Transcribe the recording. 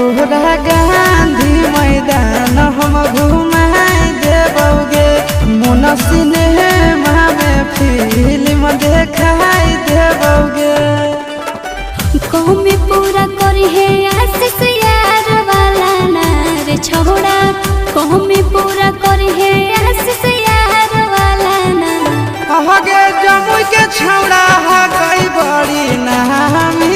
तोहरा गांधी मैदान हम घुमाई देबोगे, मोन सिनेमा में फिल्म देखाई देबोगे। कौमी पूरा करी है आशीष यार वाला ना रे छोड़ा, कौमी पूरा करी है आशीष यार वाला ना। हगे जमुई के छौड़ा हा कई बड़ी नामी